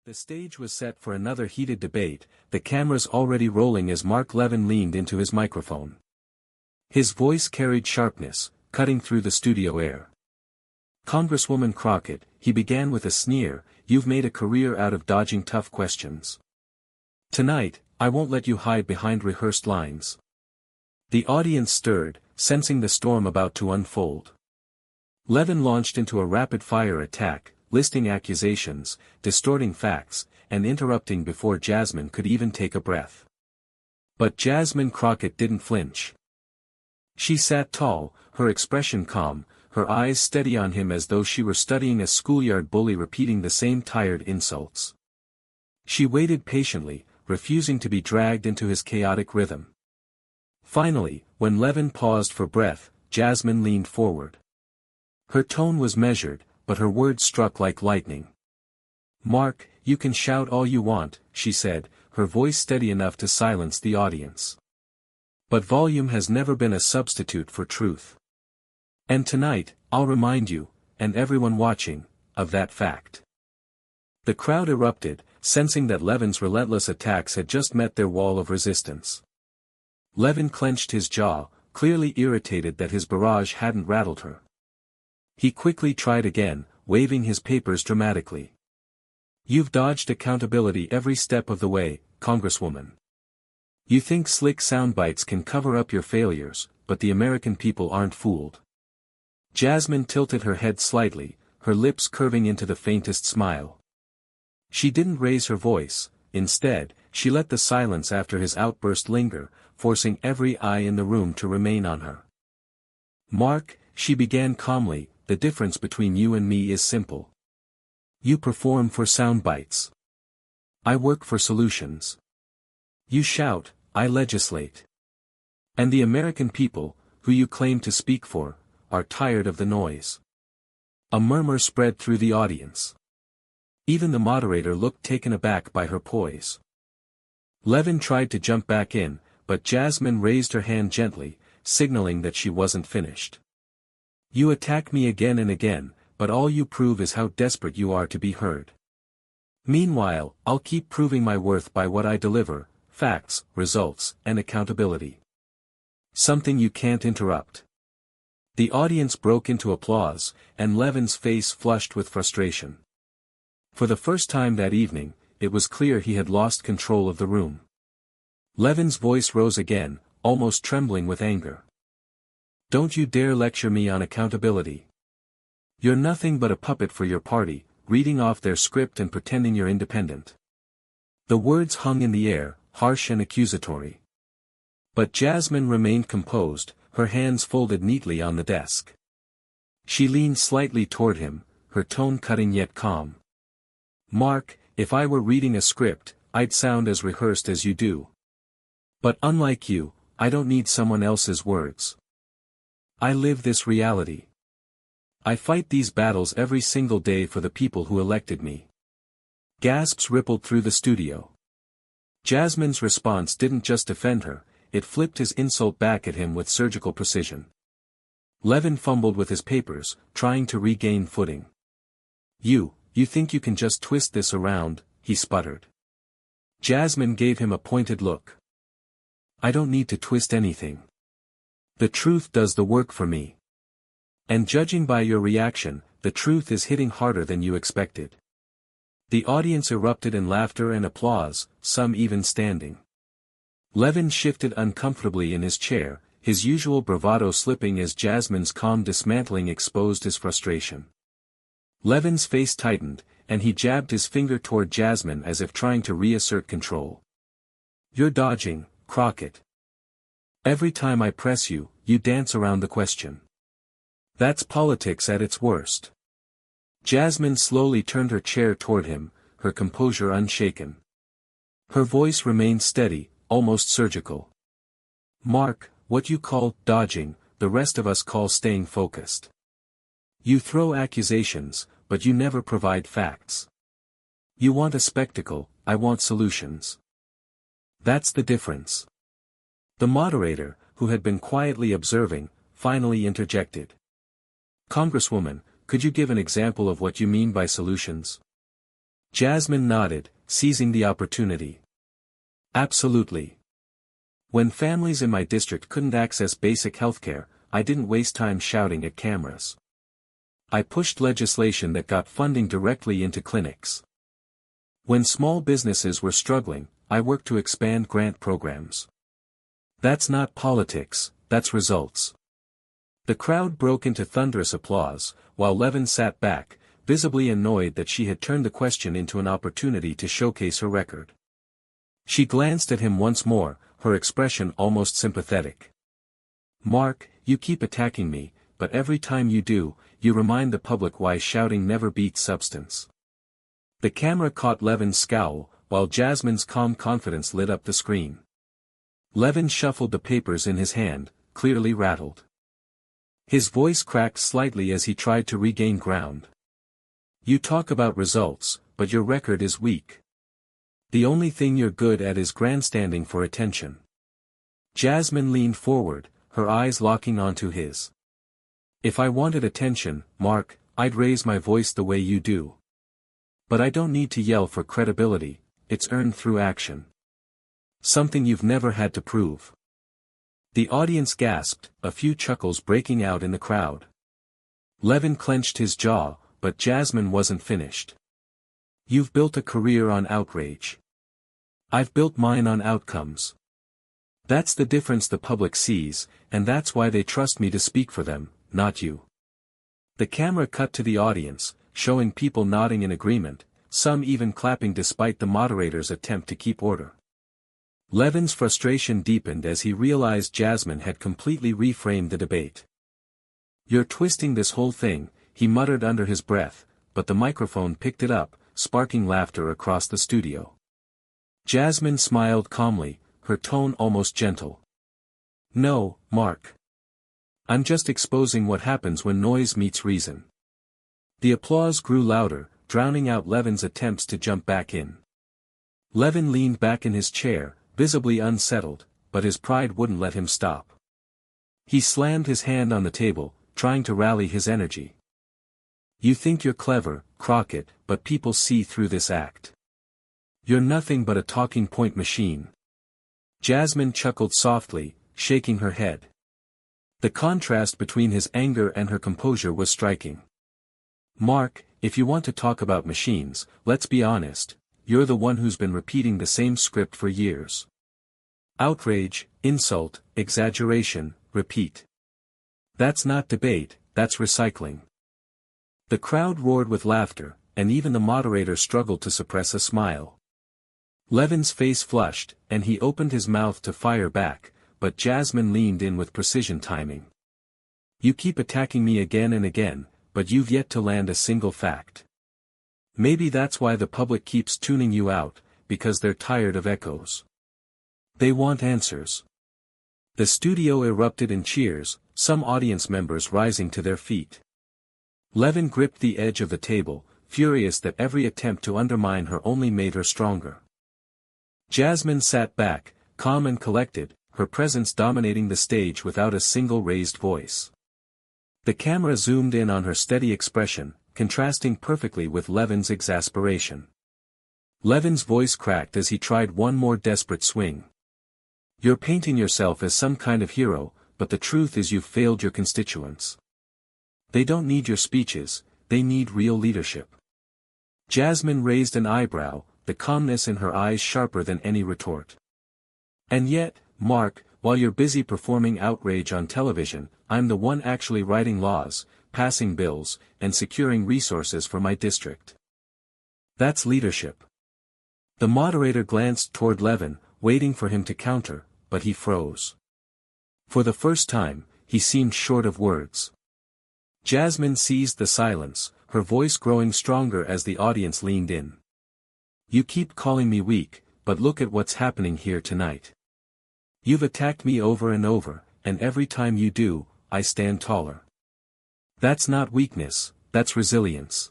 The stage was set for another heated debate, the cameras already rolling as Mark Levin leaned into his microphone. His voice carried sharpness, cutting through the studio air. "Congresswoman Crockett," he began with a sneer, "you've made a career out of dodging tough questions. Tonight, I won't let you hide behind rehearsed lines." The audience stirred, sensing the storm about to unfold. Levin launched into a rapid-fire attack, listing accusations, distorting facts, and interrupting before Jasmine could even take a breath. But Jasmine Crockett didn't flinch. She sat tall, her expression calm, her eyes steady on him as though she were studying a schoolyard bully repeating the same tired insults. She waited patiently, refusing to be dragged into his chaotic rhythm. Finally, when Levin paused for breath, Jasmine leaned forward. Her tone was measured, but her words struck like lightning. "Mark, you can shout all you want," she said, her voice steady enough to silence the audience. "But volume has never been a substitute for truth. And tonight, I'll remind you, and everyone watching, of that fact." The crowd erupted, sensing that Levin's relentless attacks had just met their wall of resistance. Levin clenched his jaw, clearly irritated that his barrage hadn't rattled her. He quickly tried again, waving his papers dramatically. "You've dodged accountability every step of the way, Congresswoman. You think slick soundbites can cover up your failures, but the American people aren't fooled." Jasmine tilted her head slightly, her lips curving into the faintest smile. She didn't raise her voice, instead, she let the silence after his outburst linger, forcing every eye in the room to remain on her. "Mark," she began calmly, "the difference between you and me is simple. You perform for soundbites. I work for solutions. You shout, I legislate. And the American people, who you claim to speak for, are tired of the noise." A murmur spread through the audience. Even the moderator looked taken aback by her poise. Levin tried to jump back in, but Jasmine raised her hand gently, signaling that she wasn't finished. "You attack me again and again, but all you prove is how desperate you are to be heard. Meanwhile, I'll keep proving my worth by what I deliver, facts, results, and accountability. Something you can't interrupt." The audience broke into applause, and Levin's face flushed with frustration. For the first time that evening, it was clear he had lost control of the room. Levin's voice rose again, almost trembling with anger. "Don't you dare lecture me on accountability. You're nothing but a puppet for your party, reading off their script and pretending you're independent." The words hung in the air, harsh and accusatory. But Jasmine remained composed, her hands folded neatly on the desk. She leaned slightly toward him, her tone cutting yet calm. "Mark, if I were reading a script, I'd sound as rehearsed as you do. But unlike you, I don't need someone else's words. I live this reality. I fight these battles every single day for the people who elected me." Gasps rippled through the studio. Jasmine's response didn't just defend her, it flipped his insult back at him with surgical precision. Levin fumbled with his papers, trying to regain footing. You think you can just twist this around," he sputtered. Jasmine gave him a pointed look. "I don't need to twist anything. The truth does the work for me. And judging by your reaction, the truth is hitting harder than you expected." The audience erupted in laughter and applause, some even standing. Levin shifted uncomfortably in his chair, his usual bravado slipping as Jasmine's calm dismantling exposed his frustration. Levin's face tightened, and he jabbed his finger toward Jasmine as if trying to reassert control. "You're dodging, Crockett. Every time I press you, you dance around the question. That's politics at its worst." Jasmine slowly turned her chair toward him, her composure unshaken. Her voice remained steady, almost surgical. "Mark, what you call dodging, the rest of us call staying focused. You throw accusations, but you never provide facts. You want a spectacle, I want solutions. That's the difference." The moderator, who had been quietly observing, finally interjected. "Congresswoman, could you give an example of what you mean by solutions?" Jasmine nodded, seizing the opportunity. Absolutely. When families in my district couldn't access basic healthcare, I didn't waste time shouting at cameras. I pushed legislation that got funding directly into clinics. When small businesses were struggling, I worked to expand grant programs. That's not politics, that's results. The crowd broke into thunderous applause, while Levin sat back, visibly annoyed that she had turned the question into an opportunity to showcase her record. She glanced at him once more, her expression almost sympathetic. Mark, you keep attacking me, but every time you do, you remind the public why shouting never beats substance. The camera caught Levin's scowl, while Jasmine's calm confidence lit up the screen. Levin shuffled the papers in his hand, clearly rattled. His voice cracked slightly as he tried to regain ground. You talk about results, but your record is weak. The only thing you're good at is grandstanding for attention. Jasmine leaned forward, her eyes locking onto his. If I wanted attention, Mark, I'd raise my voice the way you do. But I don't need to yell for credibility, it's earned through action. Something you've never had to prove. The audience gasped, a few chuckles breaking out in the crowd. Levin clenched his jaw, but Jasmine wasn't finished. You've built a career on outrage. I've built mine on outcomes. That's the difference the public sees, and that's why they trust me to speak for them, not you. The camera cut to the audience, showing people nodding in agreement, some even clapping despite the moderator's attempt to keep order. Levin's frustration deepened as he realized Jasmine had completely reframed the debate. You're twisting this whole thing, he muttered under his breath, but the microphone picked it up, sparking laughter across the studio. Jasmine smiled calmly, her tone almost gentle. No, Mark. I'm just exposing what happens when noise meets reason. The applause grew louder, drowning out Levin's attempts to jump back in. Levin leaned back in his chair, visibly unsettled, but his pride wouldn't let him stop. He slammed his hand on the table, trying to rally his energy. You think you're clever, Crockett, but people see through this act. You're nothing but a talking point machine. Jasmine chuckled softly, shaking her head. The contrast between his anger and her composure was striking. Mark, if you want to talk about machines, let's be honest, you're the one who's been repeating the same script for years. Outrage, insult, exaggeration, repeat. That's not debate, that's recycling. The crowd roared with laughter, and even the moderator struggled to suppress a smile. Levin's face flushed, and he opened his mouth to fire back, but Jasmine leaned in with precision timing. You keep attacking me again and again, but you've yet to land a single fact. Maybe that's why the public keeps tuning you out, because they're tired of echoes. They want answers. The studio erupted in cheers, some audience members rising to their feet. Levin gripped the edge of the table, furious that every attempt to undermine her only made her stronger. Jasmine sat back, calm and collected, her presence dominating the stage without a single raised voice. The camera zoomed in on her steady expression, contrasting perfectly with Levin's exasperation. Levin's voice cracked as he tried one more desperate swing. You're painting yourself as some kind of hero, but the truth is you've failed your constituents. They don't need your speeches, they need real leadership. Jasmine raised an eyebrow, the calmness in her eyes sharper than any retort. And yet, Mark, while you're busy performing outrage on television, I'm the one actually writing laws, passing bills, and securing resources for my district. That's leadership. The moderator glanced toward Levin, waiting for him to counter, but he froze. For the first time, he seemed short of words. Jasmine seized the silence, her voice growing stronger as the audience leaned in. You keep calling me weak, but look at what's happening here tonight. You've attacked me over and over, and every time you do, I stand taller. That's not weakness, that's resilience.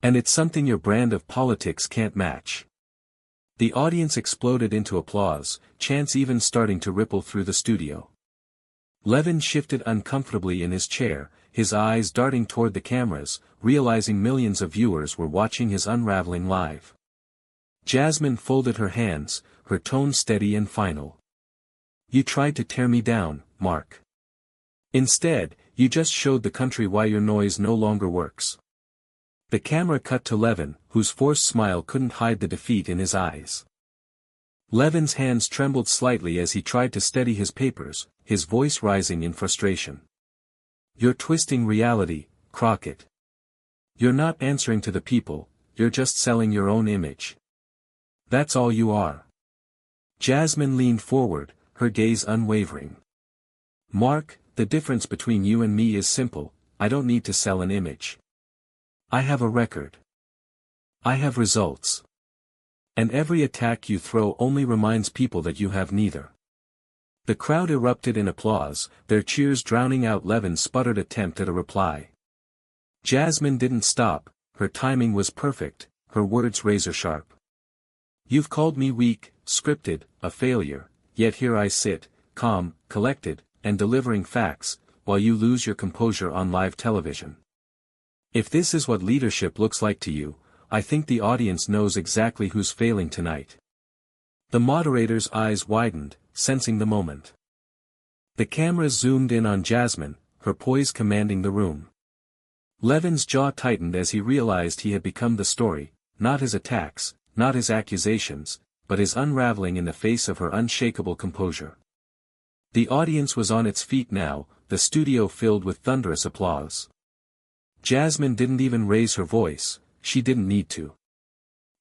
And it's something your brand of politics can't match. The audience exploded into applause, chants even starting to ripple through the studio. Levin shifted uncomfortably in his chair, his eyes darting toward the cameras, realizing millions of viewers were watching his unraveling live. Jasmine folded her hands, her tone steady and final. "You tried to tear me down, Mark. Instead, you just showed the country why your noise no longer works." The camera cut to Levin, whose forced smile couldn't hide the defeat in his eyes. Levin's hands trembled slightly as he tried to steady his papers, his voice rising in frustration. "You're twisting reality, Crockett. You're not answering to the people, you're just selling your own image. That's all you are." Jasmine leaned forward, her gaze unwavering. "Mark, the difference between you and me is simple. I don't need to sell an image. I have a record. I have results. And every attack you throw only reminds people that you have neither." The crowd erupted in applause, their cheers drowning out Levin's sputtered attempt at a reply. Jasmine didn't stop, her timing was perfect, her words razor-sharp. "You've called me weak, scripted, a failure, yet here I sit, calm, collected, and delivering facts, while you lose your composure on live television. If this is what leadership looks like to you, I think the audience knows exactly who's failing tonight." The moderator's eyes widened, sensing the moment. The cameras zoomed in on Jasmine, her poise commanding the room. Levin's jaw tightened as he realized he had become the story, not his attacks, not his accusations, but his unraveling in the face of her unshakable composure. The audience was on its feet now, the studio filled with thunderous applause. Jasmine didn't even raise her voice, she didn't need to.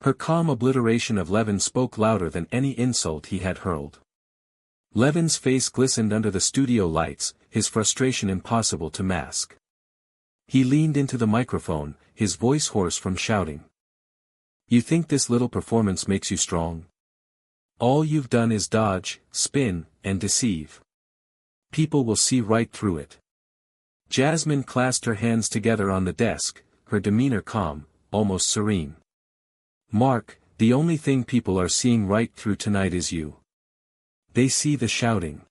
Her calm obliteration of Levin spoke louder than any insult he had hurled. Levin's face glistened under the studio lights, his frustration impossible to mask. He leaned into the microphone, his voice hoarse from shouting. "You think this little performance makes you strong? All you've done is dodge, spin, and deceive. People will see right through it." Jasmine clasped her hands together on the desk, her demeanor calm, almost serene. "Mark, the only thing people are seeing right through tonight is you. They see the shouting.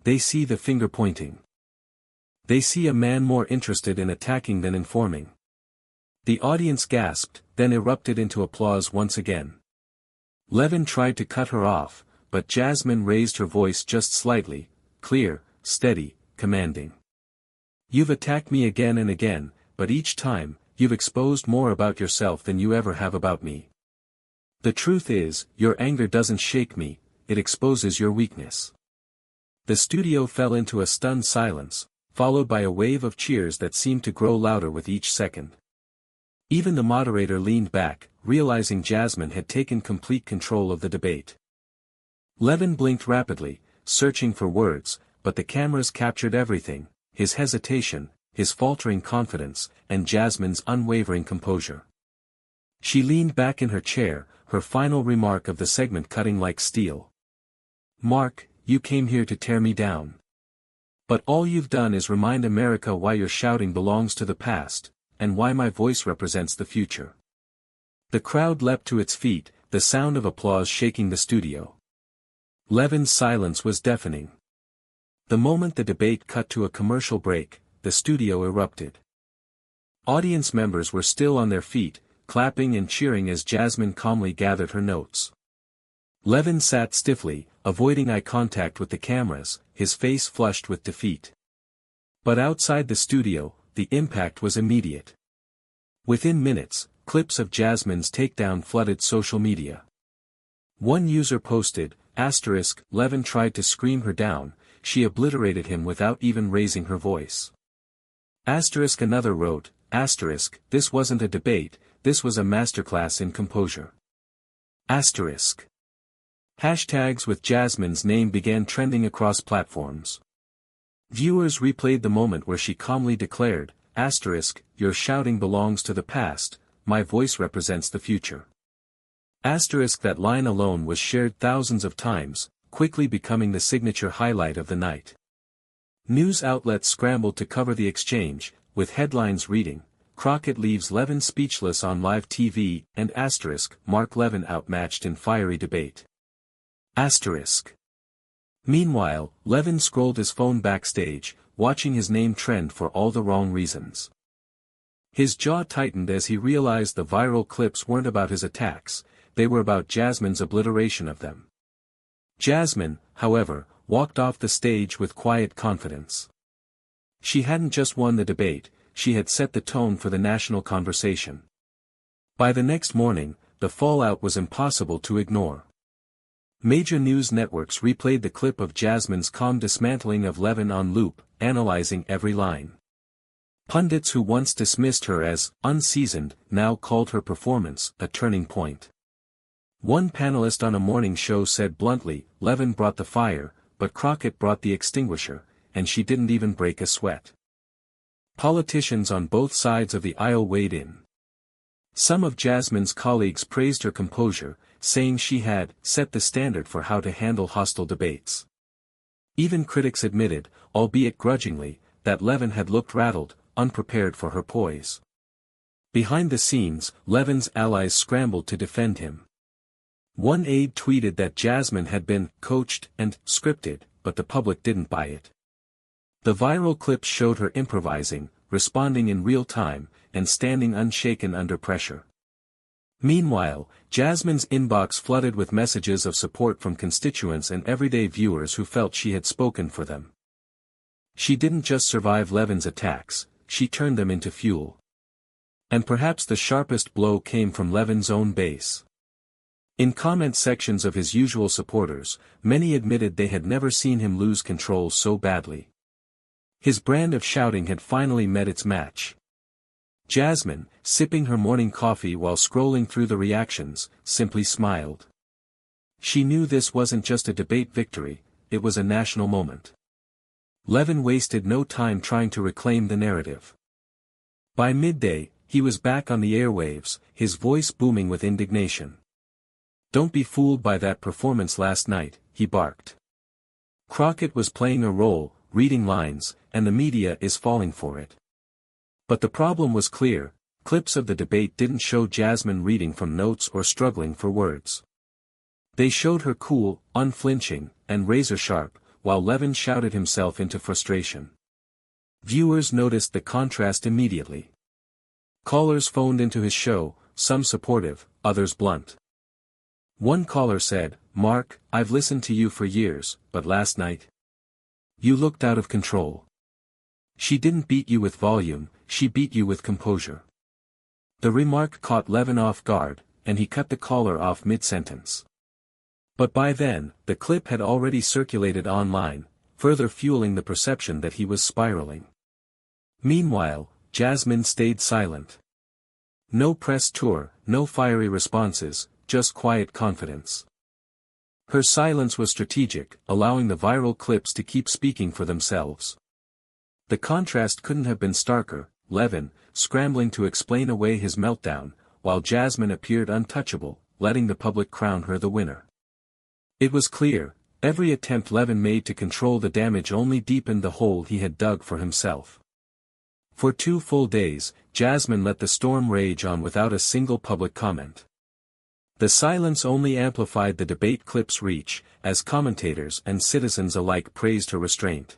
They see the finger-pointing. They see a man more interested in attacking than informing." The audience gasped, then erupted into applause once again. Levin tried to cut her off, but Jasmine raised her voice just slightly, clear, steady, commanding. "You've attacked me again and again, but each time, you've exposed more about yourself than you ever have about me. The truth is, your anger doesn't shake me, it exposes your weakness." The studio fell into a stunned silence, followed by a wave of cheers that seemed to grow louder with each second. Even the moderator leaned back, realizing Jasmine had taken complete control of the debate. Levin blinked rapidly, searching for words, but the cameras captured everything, his hesitation, his faltering confidence, and Jasmine's unwavering composure. She leaned back in her chair, her final remark of the segment cutting like steel. "Mark, you came here to tear me down. But all you've done is remind America why your shouting belongs to the past, and why my voice represents the future." The crowd leapt to its feet, the sound of applause shaking the studio. Levin's silence was deafening. The moment the debate cut to a commercial break, the studio erupted. Audience members were still on their feet, clapping and cheering as Jasmine calmly gathered her notes. Levin sat stiffly, avoiding eye contact with the cameras, his face flushed with defeat. But outside the studio, the impact was immediate. Within minutes, clips of Jasmine's takedown flooded social media. One user posted, "Levin tried to scream her down, she obliterated him without even raising her voice." Another wrote, "This wasn't a debate, this was a masterclass in composure." Hashtags with Jasmine's name began trending across platforms. Viewers replayed the moment where she calmly declared, "Your shouting belongs to the past, my voice represents the future." That line alone was shared thousands of times, quickly becoming the signature highlight of the night. News outlets scrambled to cover the exchange, with headlines reading, "Crockett leaves Levin speechless on live TV," and "Mark Levin outmatched in fiery debate." Meanwhile, Levin scrolled his phone backstage, watching his name trend for all the wrong reasons. His jaw tightened as he realized the viral clips weren't about his attacks, they were about Jasmine's obliteration of them. Jasmine, however, walked off the stage with quiet confidence. She hadn't just won the debate, she had set the tone for the national conversation. By the next morning, the fallout was impossible to ignore. Major news networks replayed the clip of Jasmine's calm dismantling of Levin on loop, analyzing every line. Pundits who once dismissed her as unseasoned now called her performance a turning point. One panelist on a morning show said bluntly, "Levin brought the fire, but Crockett brought the extinguisher, and she didn't even break a sweat." Politicians on both sides of the aisle weighed in. Some of Jasmine's colleagues praised her composure, saying she had set the standard for how to handle hostile debates. Even critics admitted, albeit grudgingly, that Levin had looked rattled, unprepared for her poise. Behind the scenes, Levin's allies scrambled to defend him. One aide tweeted that Jasmine had been coached and scripted, but the public didn't buy it. The viral clips showed her improvising, responding in real time, and standing unshaken under pressure. Meanwhile, Jasmine's inbox flooded with messages of support from constituents and everyday viewers who felt she had spoken for them. She didn't just survive Levin's attacks, she turned them into fuel. And perhaps the sharpest blow came from Levin's own base. In comment sections of his usual supporters, many admitted they had never seen him lose control so badly. His brand of shouting had finally met its match. Jasmine, sipping her morning coffee while scrolling through the reactions, simply smiled. She knew this wasn't just a debate victory, it was a national moment. Levin wasted no time trying to reclaim the narrative. By midday, he was back on the airwaves, his voice booming with indignation. "Don't be fooled by that performance last night," he barked. Crockett was playing a role, reading lines, and the media is falling for it. But the problem was clear, clips of the debate didn't show Jasmine reading from notes or struggling for words. They showed her cool, unflinching, and razor-sharp, while Levin shouted himself into frustration. Viewers noticed the contrast immediately. Callers phoned into his show, some supportive, others blunt. One caller said, "Mark, I've listened to you for years, but last night, you looked out of control. She didn't beat you with volume, she beat you with composure." The remark caught Levin off guard, and he cut the caller off mid-sentence. But by then, the clip had already circulated online, further fueling the perception that he was spiraling. Meanwhile, Jasmine stayed silent. No press tour, no fiery responses, just quiet confidence. Her silence was strategic, allowing the viral clips to keep speaking for themselves. The contrast couldn't have been starker, Levin, scrambling to explain away his meltdown, while Jasmine appeared untouchable, letting the public crown her the winner. It was clear, every attempt Levin made to control the damage only deepened the hole he had dug for himself. For 2 full days, Jasmine let the storm rage on without a single public comment. The silence only amplified the debate clip's reach, as commentators and citizens alike praised her restraint.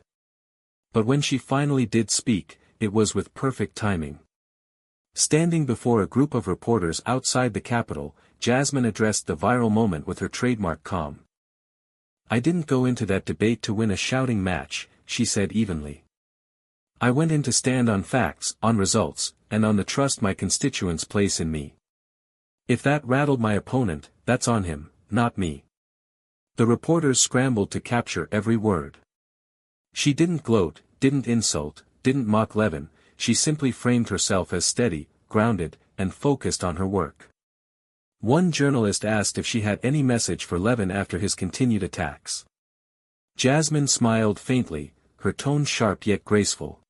But when she finally did speak, it was with perfect timing. Standing before a group of reporters outside the Capitol, Jasmine addressed the viral moment with her trademark calm. "I didn't go into that debate to win a shouting match," she said evenly. "I went in to stand on facts, on results, and on the trust my constituents place in me. If that rattled my opponent, that's on him, not me." The reporters scrambled to capture every word. She didn't gloat, didn't insult, didn't mock Levin, she simply framed herself as steady, grounded, and focused on her work. One journalist asked if she had any message for Levin after his continued attacks. Jasmine smiled faintly, her tone sharp yet graceful.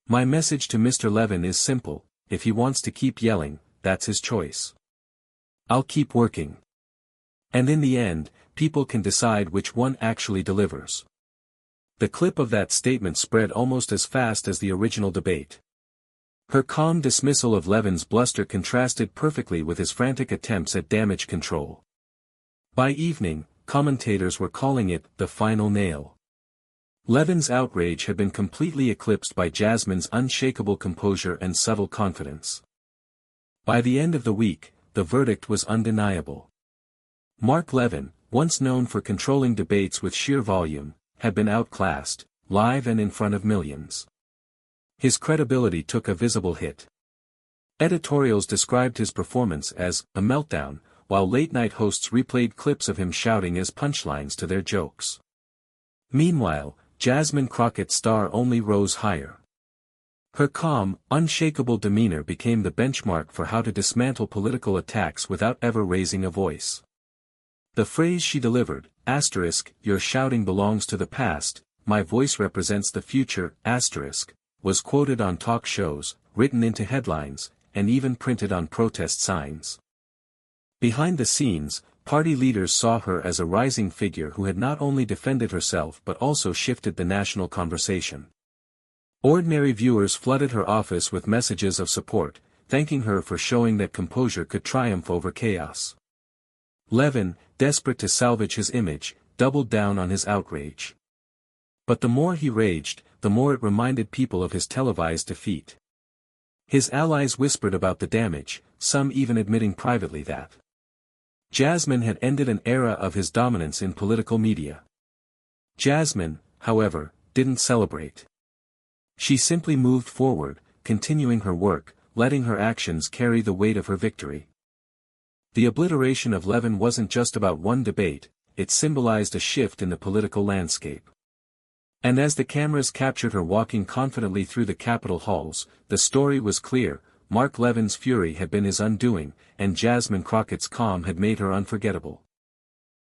"My message to Mr. Levin is simple, if he wants to keep yelling, that's his choice. I'll keep working. And in the end, people can decide which one actually delivers." The clip of that statement spread almost as fast as the original debate. Her calm dismissal of Levin's bluster contrasted perfectly with his frantic attempts at damage control. By evening, commentators were calling it the final nail. Levin's outrage had been completely eclipsed by Jasmine's unshakable composure and subtle confidence. By the end of the week, the verdict was undeniable. Mark Levin, once known for controlling debates with sheer volume, had been outclassed, live and in front of millions. His credibility took a visible hit. Editorials described his performance as a meltdown, while late-night hosts replayed clips of him shouting as punchlines to their jokes. Meanwhile, Jasmine Crockett's star only rose higher. Her calm, unshakable demeanor became the benchmark for how to dismantle political attacks without ever raising a voice. The phrase she delivered, "your shouting belongs to the past, my voice represents the future," was quoted on talk shows, written into headlines, and even printed on protest signs. Behind the scenes, party leaders saw her as a rising figure who had not only defended herself but also shifted the national conversation. Ordinary viewers flooded her office with messages of support, thanking her for showing that composure could triumph over chaos. Levin, desperate to salvage his image, doubled down on his outrage. But the more he raged, the more it reminded people of his televised defeat. His allies whispered about the damage, some even admitting privately that Jasmine had ended an era of his dominance in political media. Jasmine, however, didn't celebrate. She simply moved forward, continuing her work, letting her actions carry the weight of her victory. The obliteration of Levin wasn't just about one debate, it symbolized a shift in the political landscape. And as the cameras captured her walking confidently through the Capitol halls, the story was clear: Mark Levin's fury had been his undoing, and Jasmine Crockett's calm had made her unforgettable.